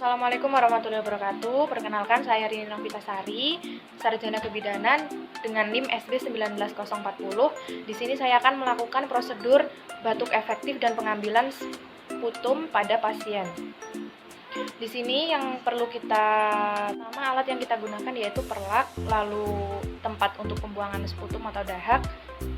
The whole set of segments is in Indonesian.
Assalamualaikum warahmatullahi wabarakatuh. Perkenalkan, saya Rini Novitasari, Sarjana Kebidanan dengan NIM SB 19040. Di sini saya akan melakukan prosedur batuk efektif dan pengambilan sputum pada pasien. Di sini yang perlu alat yang kita gunakan yaitu perlak, lalu tempat untuk pembuangan sputum atau dahak,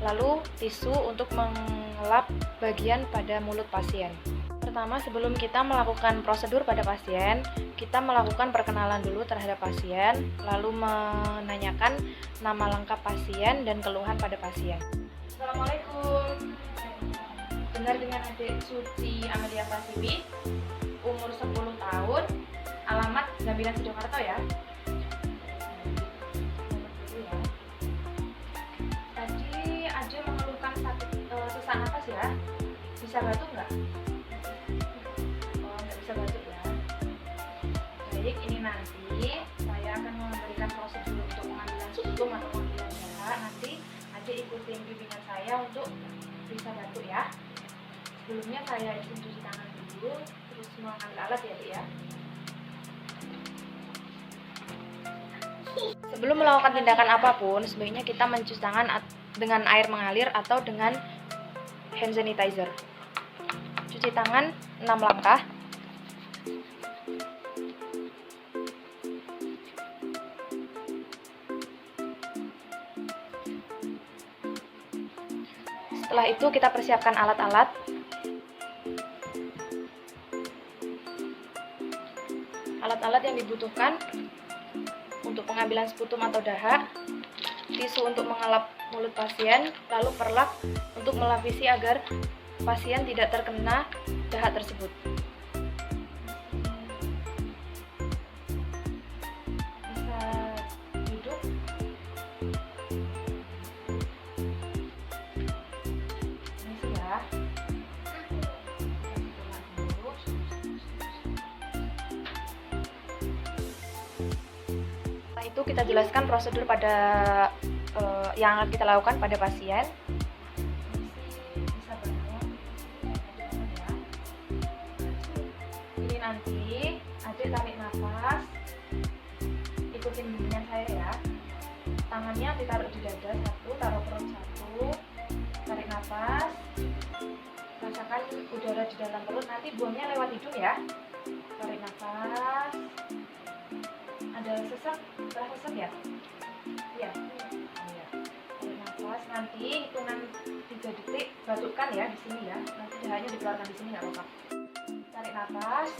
lalu tisu untuk mengelap bagian pada mulut pasien. Pertama, sebelum kita melakukan prosedur pada pasien, kita melakukan perkenalan dulu terhadap pasien, lalu menanyakan nama lengkap pasien dan keluhan pada pasien. Assalamualaikum. Benar dengan adik Suci Amelia Pasibi, umur 10 tahun, alamat Gambiran Sidoarjo ya. Tadi Ade mengeluhkan sakit sesak napas ya. Bisa batuk nggak? Baik, ini nanti saya akan memberikan prosedur untuk pengambilan sputum atau pengambilan darah. Nanti Ade ikutin bimbingan saya untuk bisa batuk ya. Sebelumnya saya izin cuci tangan dulu, terus mengambil alat ya Dek ya. Sebelum melakukan tindakan apapun, sebaiknya kita mencuci tangan dengan air mengalir atau dengan hand sanitizer. Cuci tangan 6 langkah. Setelah itu kita persiapkan alat-alat. Alat-alat yang dibutuhkan untuk pengambilan sputum atau dahak, tisu untuk mengelap mulut pasien, lalu perlak untuk melapisi agar pasien tidak terkena dahak tersebut. Bisa duduk. Ini ya. Setelah itu kita jelaskan prosedur yang akan kita lakukan pada pasien. Ini nanti Ade tarik nafas, ikutin bimbingan saya ya. Tangannya ditaruh di dada satu, taruh perut satu, tarik nafas, rasakan udara di dalam perut, nanti buangnya lewat hidung ya. Tarik nafas. Ada sesak, terasa sesak ya? Iya. Tarik nafas, nanti hitungan 3 detik batukkan ya di sini ya. Nanti dahaknya dikeluarkan di sini nggak apa-apa. Tarik nafas,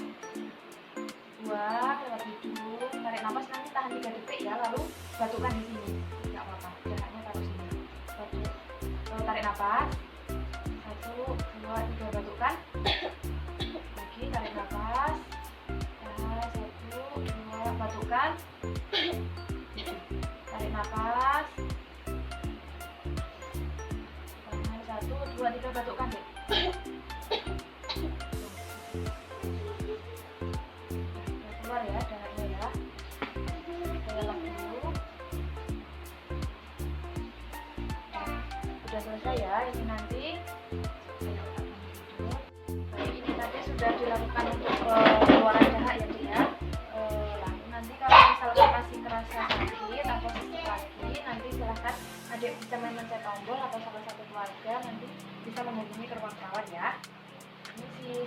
buang lewat hidung. Tarik nafas, nanti tahan 3 detik ya, lalu batukkan di sini. Nggak apa-apa, dahaknya taruh sini. Batuk. Lalu tarik nafas. 1, 2, 3 batukkan. Lagi tarik nafas. 1, 2 batukkan. Tarik nafas. 1, 2, 3 batukkan deh. Keluar ya dahaknya ya. Dalam dulu. Sudah selesai ya. Ini nanti ini tadi sudah dilakukan untuk keluaran dahak ya dia. Lalu nanti kalau misalkan masih kerasa sakit atau sesak lagi, nanti silahkan adik bisa mencet tombol atau salah satu keluarga nanti bisa menghubungi ke ruang perawat ya. Ini